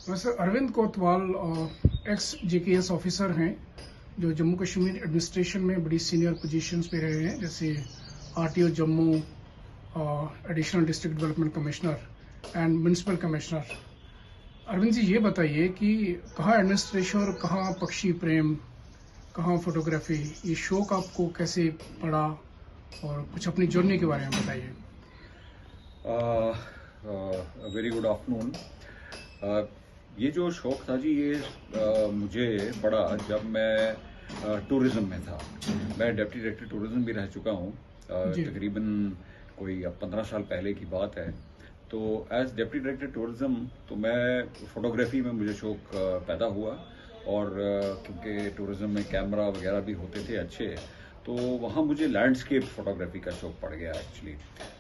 वैसे अरविंद कोतवाल x JKS officer हैं जो जम्मू कश्मीर एडमिनिस्ट्रेशन में बड़ी सीनियर पोजीशंस पे रहे हैं, जैसे RTO Jammu, additional district development commissioner and municipal commissioner. Arvind ji, ये बताइए कि कहाँ एडमिनिस्ट्रेशन और कहाँ पक्षी प्रेम, कहाँ फोटोग्राफी, ये शौक आपको कैसे पड़ा और कुछ अपनी जर्नी के बारे में बताइए। Very good afternoon. ये जो शौक था जी, ये मुझे पड़ा जब मैं टूरिज्म में था। मैं डिप्टी डायरेक्टर टूरिज्म भी रह चुका हूँ, तकरीबन कोई अब 15 साल पहले की बात है। तो एज डिप्टी डायरेक्टर टूरिज्म तो मैं फोटोग्राफी में मुझे शौक पैदा हुआ, और क्योंकि टूरिज्म में कैमरा वगैरह भी होते थे अच्छे, तो वहाँ मुझे लैंडस्केप फोटोग्राफी का शौक पड़ गया एक्चुअली।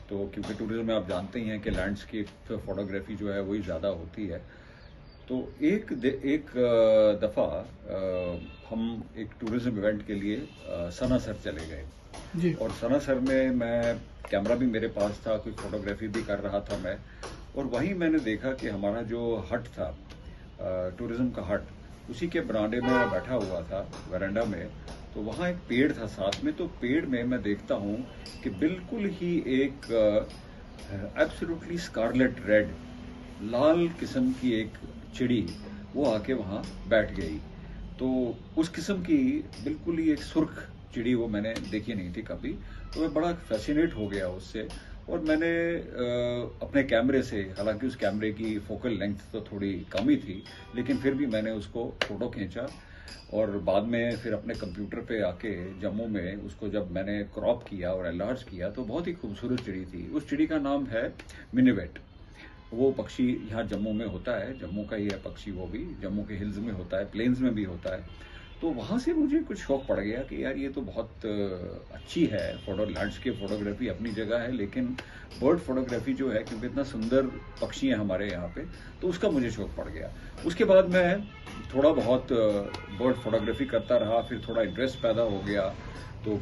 तो क्योंकि टूरिज्म में आप जानते ही हैं कि लैंडस्केप फोटोग्राफी जो है वही ज़्यादा होती है। तो एक दफ़ा हम एक टूरिज्म इवेंट के लिए सनासर चले गए, और सनासर में मैं कैमरा भी मेरे पास था, कुछ फोटोग्राफी भी कर रहा था मैं। और वहीं मैंने देखा कि हमारा जो हट था, टूरिज्म का हट, उसी के बरामदे में मैं बैठा हुआ था, वरांडा में। तो वहाँ एक पेड़ था साथ में। तो पेड़ में मैं देखता हूँ कि बिल्कुल ही एक एब्सोल्युटली स्कारलेट रेड, लाल किस्म की एक चिड़ी वो आके वहाँ बैठ गई। तो उस किस्म की बिल्कुल ही एक सुर्ख चिड़ी वो मैंने देखी नहीं थी कभी। तो मैं बड़ा फैसिनेट हो गया उससे, और मैंने अपने कैमरे से, हालांकि उस कैमरे की फोकल लेंथ तो थोड़ी कम ही थी, लेकिन फिर भी मैंने उसको फोटो खींचा। और बाद में फिर अपने कंप्यूटर पे आके जम्मू में उसको जब मैंने क्रॉप किया और एनलार्ज किया, तो बहुत ही खूबसूरत चिड़ी थी। उस चिड़ी का नाम है मिनीवेट। वो पक्षी यहाँ जम्मू में होता है, जम्मू का ही है पक्षी, वो भी जम्मू के हिल्स में होता है, प्लेन्स में भी होता है। तो वहाँ से मुझे कुछ शौक पड़ गया कि यार ये तो बहुत अच्छी है लैंडस्केप फोटोग्राफी अपनी जगह है, लेकिन बर्ड फोटोग्राफी जो है, क्योंकि इतना सुंदर पक्षी हैं हमारे यहाँ पे, तो उसका मुझे शौक पड़ गया। उसके बाद मैं थोड़ा बहुत बर्ड फोटोग्राफी करता रहा, फिर थोड़ा इंटरेस्ट पैदा हो गया। तो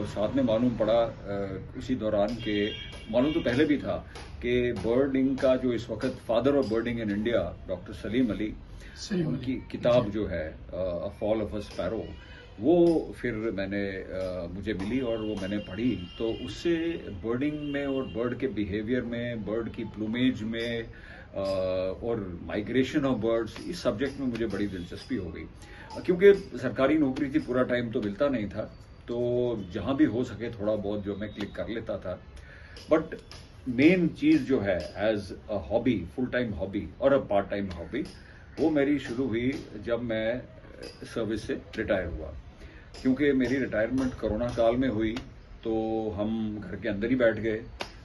साथ में मालूम पड़ा उसी दौरान के, मालूम तो पहले भी था कि बर्डिंग का जो इस वक्त father of birding in India, doctor Salim Ali, उनकी किताब जो है a fall of a sparrow, वो फिर मुझे मिली और वो मैंने पढ़ी। तो उससे बर्डिंग में और बर्ड के बिहेवियर में, बर्ड की प्लूमेज में और माइग्रेशन ऑफ बर्ड्स, इस सब्जेक्ट में मुझे बड़ी दिलचस्पी हो गई। क्योंकि सरकारी नौकरी थी, पूरा टाइम तो मिलता नहीं था, तो जहां भी हो सके थोड़ा बहुत जो मैं क्लिक कर लेता था। बट मेन चीज जो है as a hobby, full time hobby और अ पार्ट टाइम हॉबी, वो मेरी शुरू हुई जब मैं सर्विस से रिटायर हुआ। क्योंकि मेरी रिटायरमेंट कोरोना काल में हुई, तो हम घर के अंदर ही बैठ गए,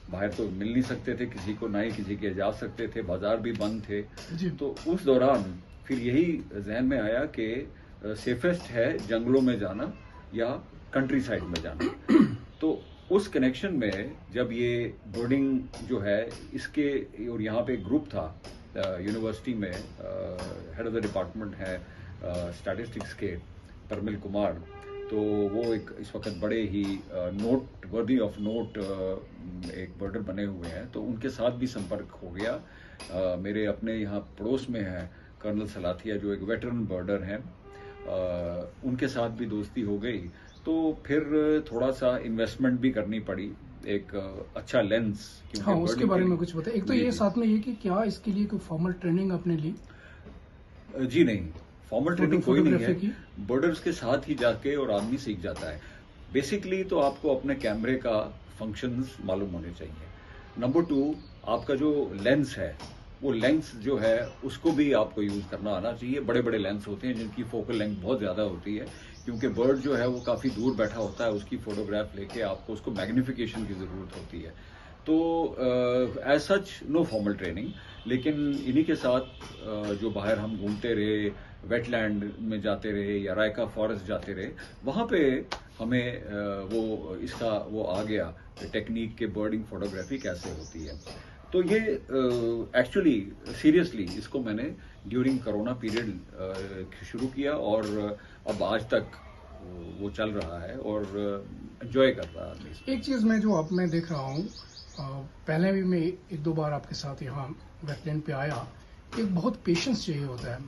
बाहर तो मिल नहीं सकते थे किसी को, ना ही किसी के जा सकते थे, बाजार भी बंद थे। तो उस दौरान फिर यही जहन में आया कि सेफेस्ट है जंगलों में जाना या कंट्री साइड में जाना। तो उस कनेक्शन में जब ये बर्डिंग जो है इसके, और यहाँ पे एक ग्रुप था यूनिवर्सिटी में, हेड ऑफ द डिपार्टमेंट है स्टैटिस्टिक्स के, परमिल कुमार, तो वो एक इस वक्त बड़े ही नोट वर्दी ऑफ नोट एक बर्डर बने हुए हैं। तो उनके साथ भी संपर्क हो गया। मेरे अपने यहाँ पड़ोस में है कर्नल सलाथिया, जो एक वेटरन बर्डर हैं, उनके साथ भी दोस्ती हो गई। तो फिर थोड़ा सा इन्वेस्टमेंट भी करनी पड़ी, एक अच्छा लेंस। हाँ, उसके बारे में कुछ बताइए। एक तो ये साथ में ये कि क्या इसके लिए कोई फॉर्मल ट्रेनिंग आपने ली? जी नहीं, फॉर्मल ट्रेनिंग कोई नहीं है। बर्डर्स के साथ ही जाके और आदमी सीख जाता है। बेसिकली तो आपको अपने कैमरे का फंक्शंस मालूम होने चाहिए। नंबर 2, आपका जो लेंस है, वो लेंस जो है उसको भी आपको यूज करना आना चाहिए। बड़े बड़े लेंस होते हैं जिनकी फोकल लेंथ बहुत ज्यादा होती है, क्योंकि बर्ड जो है वो काफी दूर बैठा होता है, उसकी फोटोग्राफ लेके आपको उसको मैग्निफिकेशन की जरूरत होती है। तो as such no formal training, लेकिन इन्हीं के साथ जो बाहर हम घूमते रहे, वेटलैंड में जाते रहे या रायका फॉरेस्ट जाते रहे, वहां पे हमें वो आ गया टेक्निक के बर्डिंग फोटोग्राफी कैसे होती है। तो ये एक्चुअली सीरियसली इसको मैंने ड्यूरिंग कोरोना पीरियड शुरू किया, और अब आज तक वो चल रहा है और एंजॉय कर रहा है। एक चीज मैं जो अब मैं देख रहा हूँ, पहले भी मैं 1-2 बार आपके साथ यहाँ वेटलैंड पे आया, एक बहुत पेशेंस चाहिए होता है।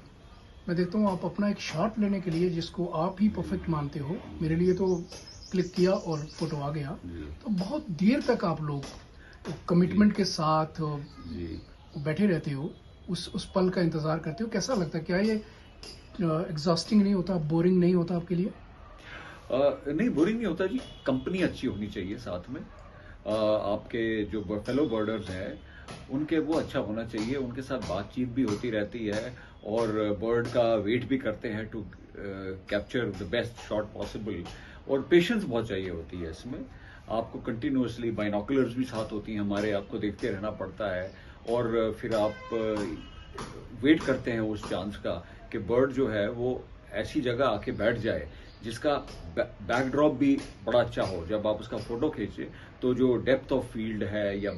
मैं देखता हूँ आप अपना एक शॉट लेने के लिए जिसको आप ही परफेक्ट मानते हो, मेरे लिए तो क्लिक किया और फोटो आ गया, जी तो बहुत देर तक आप लोग कमिटमेंट के साथ जी। बैठे रहते हो, उस पल का इंतजार करते हो। कैसा लगता है? क्या ये एग्जॉस्टिंग नहीं होता, बोरिंग नहीं होता आपके लिए? नहीं, बोरिंग नहीं होता जी। कंपनी अच्छी होनी चाहिए साथ में। आपके जो फेलो बर्डर्स हैं उनके वो अच्छा होना चाहिए, उनके साथ बातचीत भी होती रहती है और बर्ड का वेट भी करते हैं to capture the best shot possible. और पेशेंस बहुत चाहिए होती है इसमें। आपको कंटिन्यूअसली बाइनोकुलर्स भी साथ होती हैं हमारे, आपको देखते रहना पड़ता है और फिर आप वेट करते हैं उस चांस का कि बर्ड जो है वो ऐसी जगह आके बैठ जाए जिसका बैकड्रॉप भी बड़ा अच्छा हो। जब आप उसका फोटो खींचे तो जो डेप्थ ऑफ फील्ड है या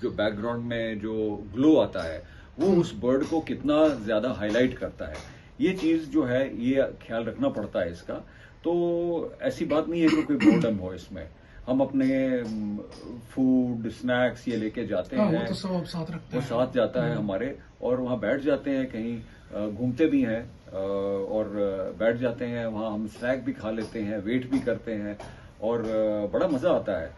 जो बैकग्राउंड में जो ग्लो आता है वो उस बर्ड को कितना ज्यादा हाईलाइट करता है, ये चीज जो है ये ख्याल रखना पड़ता है इसका। तो ऐसी बात नहीं है कि कोई बोर्डम हो इसमें। हम अपने फूड स्नैक्स ये लेके जाते हाँ, हैं, वो तो सब आप साथ रखते वो हैं। साथ जाता है हमारे, और वहाँ बैठ जाते हैं, कहीं घूमते भी हैं और बैठ जाते हैं वहाँ। हम स्नैक भी खा लेते हैं, वेट भी करते हैं और बड़ा मजा आता है।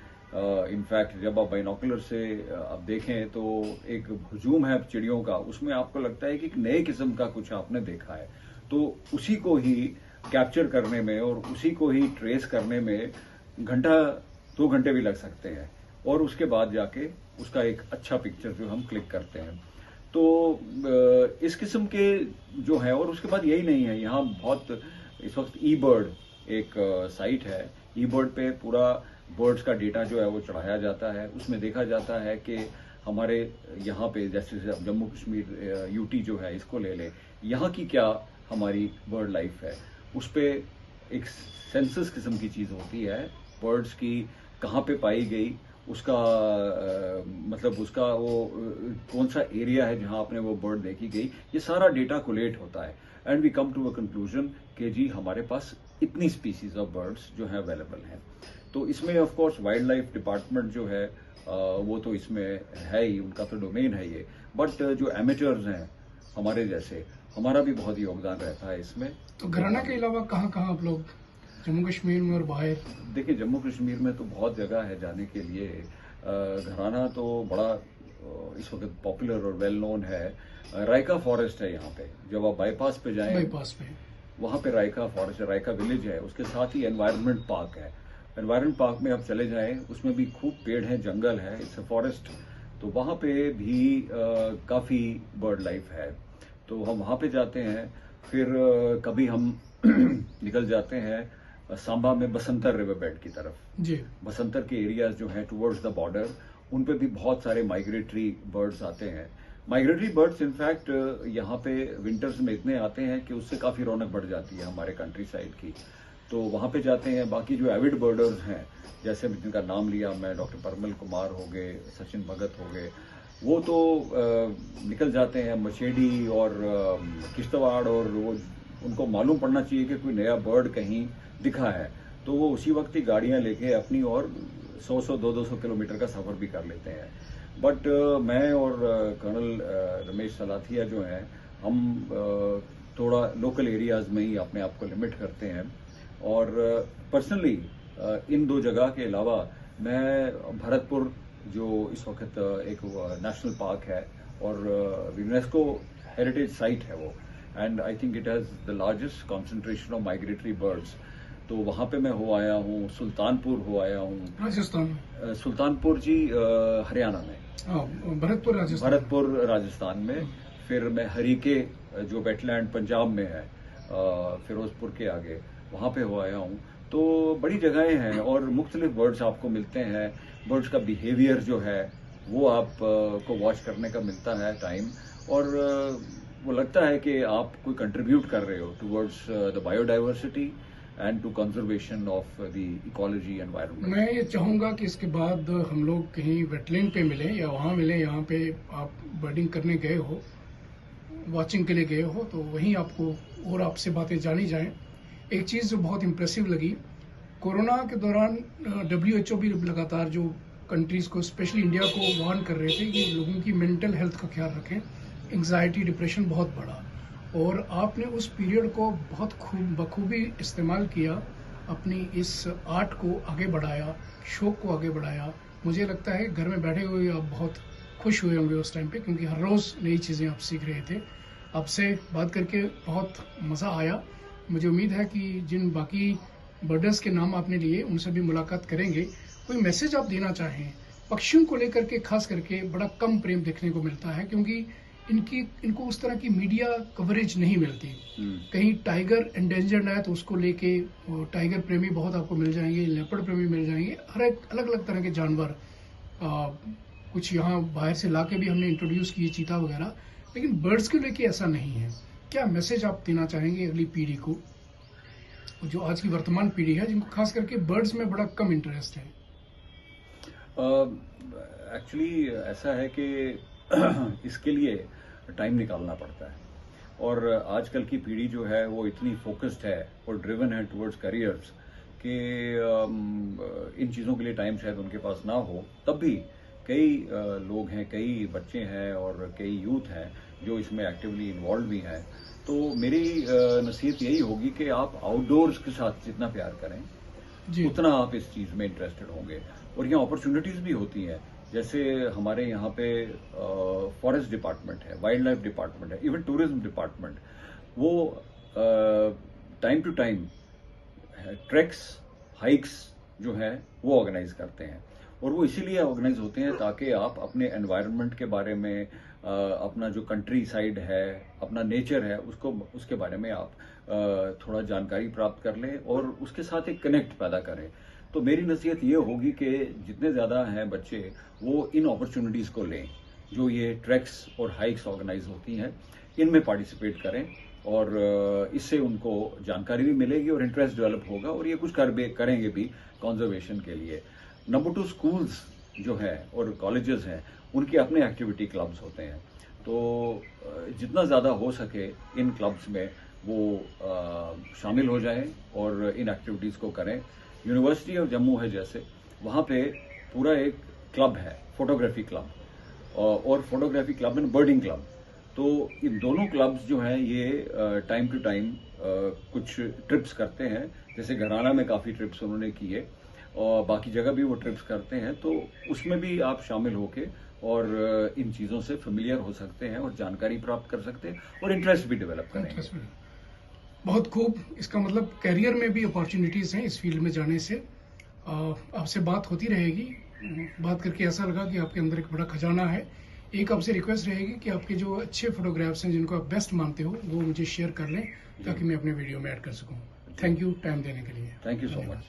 इनफैक्ट जब आप बाइनोकुलर से आप देखें तो एक हुजूम है चिड़ियों का, उसमें आपको लगता है कि एक नए किस्म का कुछ आपने देखा है। तो उसी को ही कैप्चर करने में और उसी को ही ट्रेस करने में घंटा 2 घंटे भी लग सकते हैं और उसके बाद जाके उसका एक अच्छा पिक्चर जो हम क्लिक करते हैं। तो इस किस्म के जो है, और उसके बाद यही नहीं है, यहाँ बहुत इस वक्त ई बर्ड एक साइट है। ई बर्ड पे पूरा बर्ड्स का डेटा जो है वो चढ़ाया जाता है। उसमें देखा जाता है कि हमारे यहाँ पे जैसे जम्मू कश्मीर यूटी जो है इसको ले लें, यहाँ की क्या हमारी बर्ड लाइफ है। उस पर एक सेंसस किस्म की चीज़ होती है, बर्ड्स की कहाँ पे पाई गई, उसका मतलब उसका वो कौन सा एरिया है जहां आपने वो बर्ड देखी गई, ये सारा डेटा कोलेट होता है and we come to a conclusion कि जी हमारे पास इतनी स्पीसीज ऑफ बर्ड्स जो है अवेलेबल हैं। तो इसमें of course wild life department जो है वो तो इसमें है ही, उनका तो डोमेन है ये। बट जो एमेचर्स हैं हमारे जैसे, हमारा भी बहुत योगदान रहता है इसमें। तो घराना के अलावा कहाँ कहाँ आप लोग जम्मू कश्मीर में और बाहर? देखिए, जम्मू कश्मीर में तो बहुत जगह है जाने के लिए। घराना तो बड़ा इस वक्त पॉपुलर और वेल नोन है। रायका फॉरेस्ट है यहाँ पे, जब आप बाईपास पे जाएं बाईपास पे वहाँ पे रायका फॉरेस्ट है, रायका विलेज है, उसके साथ ही एनवायरनमेंट पार्क है। एनवायरनमेंट पार्क में आप चले जाएं, उसमें भी खूब पेड़ हैं, जंगल है, इट्स अ फॉरेस्ट। तो वहाँ पे भी काफ़ी बर्ड लाइफ है, तो हम वहाँ पे जाते हैं। फिर कभी हम निकल जाते हैं सांबा में बसंतर रिवर बेड की तरफ। जी। बसंतर के एरियाज जो हैं टुवर्ड्स द बॉर्डर, उन पे भी बहुत सारे माइग्रेटरी बर्ड्स आते हैं। माइग्रेटरी बर्ड्स इनफैक्ट यहाँ पे विंटर्स में इतने आते हैं कि उससे काफ़ी रौनक बढ़ जाती है हमारे कंट्री साइड की, तो वहाँ पे जाते हैं। बाकी जो एविड बर्डर्स हैं, जैसे जिनका नाम लिया मैं, डॉक्टर परमल कुमार हो गए, सचिन भगत हो गए, वो तो निकल जाते हैं मछेडी और किश्तवाड़, और वो उनको मालूम पड़ना चाहिए कि कोई नया बर्ड कहीं दिखा है, तो वो उसी वक्त ही गाड़ियां लेके अपनी और 100-100, 200-200 किलोमीटर का सफर भी कर लेते हैं। बट मैं और कर्नल रमेश सलाथिया जो हैं, हम थोड़ा लोकल एरियाज में ही अपने आप को लिमिट करते हैं। और पर्सनली इन दो जगह के अलावा मैं भरतपुर, जो इस वक्त एक नेशनल पार्क है और यूनेस्को हेरिटेज साइट है वो, and I think it has the largest concentration of migratory birds, तो वहाँ पे मैं हो आया हूँ। सुल्तानपुर हो आया हूँ, राजस्थान। सुल्तानपुर जी हरियाणा में, भरतपुर राजस्थान। भरतपुर राजस्थान में। फिर मैं हरीके जो वेटलैंड पंजाब में है, फिरोजपुर के आगे, वहाँ पे हो आया हूँ। तो बड़ी जगहें हैं और मुख्तलिफ बर्ड्स आपको मिलते हैं। बर्ड्स का बिहेवियर जो है वो आप को वॉच करने का मिलता है टाइम, और वो लगता है कि आप कोई कंट्रीब्यूट कर रहे हो towards the biodiversity and to conservation of the ecology environment. मैं ये चाहूंगा कि इसके बाद हम लोग कहीं वेटलैंड पे मिलें या वहाँ मिलें, यहाँ पे आप बर्डिंग करने गए हो, वॉचिंग के लिए गए हो, तो वहीं आपको और आपसे बातें जानी जाएं। एक चीज़ जो बहुत इम्प्रेसिव लगी, कोरोना के दौरान WHO भी लगातार जो कंट्रीज़ को, स्पेशली इंडिया को वार्न कर रहे थे कि लोगों की मेंटल हेल्थ का ख्याल रखें, एंग्जाइटी डिप्रेशन बहुत बढ़ा, और आपने उस पीरियड को बहुत बखूबी इस्तेमाल किया, अपनी इस आर्ट को आगे बढ़ाया, शौक को आगे बढ़ाया। मुझे लगता है घर में बैठे हुए आप बहुत खुश हुए होंगे उस टाइम पे, क्योंकि हर रोज़ नई चीज़ें आप सीख रहे थे। आपसे बात करके बहुत मज़ा आया। मुझे उम्मीद है कि जिन बाकी बर्डर्स के नाम आपने लिए उनसे भी मुलाकात करेंगे। कोई मैसेज आप देना चाहें? पक्षियों को लेकर के खास करके बड़ा कम प्रेम देखने को मिलता है, क्योंकि इनको उस तरह की मीडिया कवरेज नहीं मिलती। कहीं टाइगर एंडेंजर्ड है तो उसको लेके टाइगर प्रेमी बहुत आपको मिल जाएंगे, लेपर्ड प्रेमी मिल जाएंगे, हर एक अलग अलग तरह के जानवर। कुछ यहाँ बाहर से ला के भी हमने इंट्रोड्यूस किए, चीता वगैरह, लेकिन बर्ड्स को लेके ऐसा नहीं है। क्या मैसेज आप देना चाहेंगे अगली पीढ़ी को, जो आज की वर्तमान पीढ़ी है, जिनको खास करके बर्ड्स में बड़ा कम इंटरेस्ट है? एक्चुअली ऐसा है कि इसके लिए टाइम निकालना पड़ता है, और आजकल की पीढ़ी जो है वो इतनी फोकस्ड है और ड्रिवन है टुवर्ड्स करियर्स कि इन चीज़ों के लिए टाइम शायद उनके पास ना हो। तब भी कई लोग हैं, कई बच्चे हैं और कई यूथ हैं जो इसमें एक्टिवली इन्वॉल्व भी हैं। तो मेरी नसीहत यही होगी कि आप आउटडोर्स के साथ जितना प्यार करें उतना आप इस चीज़ में इंटरेस्टेड होंगे। और यहाँ अपॉर्चुनिटीज़ भी होती हैं, जैसे हमारे यहाँ पे फॉरेस्ट डिपार्टमेंट है, वाइल्ड लाइफ डिपार्टमेंट है, इवन टूरिज्म डिपार्टमेंट, वो time to time tracks, hikes जो है वो ऑर्गेनाइज करते हैं। और वो इसीलिए ऑर्गेनाइज होते हैं ताकि आप अपने एनवायरनमेंट के बारे में, अपना जो कंट्री साइड है, अपना नेचर है, उसके बारे में आप थोड़ा जानकारी प्राप्त कर लें और उसके साथ एक कनेक्ट पैदा करें। तो मेरी नसीहत ये होगी कि जितने ज़्यादा हैं बच्चे वो इन अपॉर्चुनिटीज़ को लें, जो ये ट्रैक्स और हाइक्स ऑर्गेनाइज होती हैं, इनमें पार्टिसिपेट करें, और इससे उनको जानकारी भी मिलेगी और इंटरेस्ट डेवलप होगा, और ये कुछ करेंगे भी कंजर्वेशन के लिए। नंबर 2, स्कूल्स जो है और कॉलेजेस हैं, उनके अपने एक्टिविटी क्लब्स होते हैं। तो जितना ज़्यादा हो सके इन क्लब्स में वो शामिल हो जाएं और इन एक्टिविटीज़ को करें। यूनिवर्सिटी ऑफ जम्मू है जैसे, वहाँ पे पूरा एक क्लब है, फोटोग्राफी क्लब, और फोटोग्राफी क्लब एंड बर्डिंग क्लब। तो इन दोनों क्लब्स जो हैं ये टाइम टू टाइम कुछ ट्रिप्स करते हैं, जैसे घराना में काफ़ी ट्रिप्स उन्होंने किए और बाकी जगह भी वो ट्रिप्स करते हैं। तो उसमें भी आप शामिल होके और इन चीज़ों से फेमिलियर हो सकते हैं और जानकारी प्राप्त कर सकते हैं और इंटरेस्ट भी डेवलप करेंगे। बहुत खूब। इसका मतलब करियर में भी अपॉर्चुनिटीज़ हैं इस फील्ड में जाने से। आपसे बात होती रहेगी। बात करके ऐसा लगा कि आपके अंदर एक बड़ा खजाना है। एक आपसे रिक्वेस्ट रहेगी कि आपके जो अच्छे फोटोग्राफ्स हैं, जिनको आप बेस्ट मानते हो, वो मुझे शेयर कर लें ताकि मैं अपने वीडियो में ऐड कर सकूं। थैंक यू टाइम देने के लिए। Thank you so much.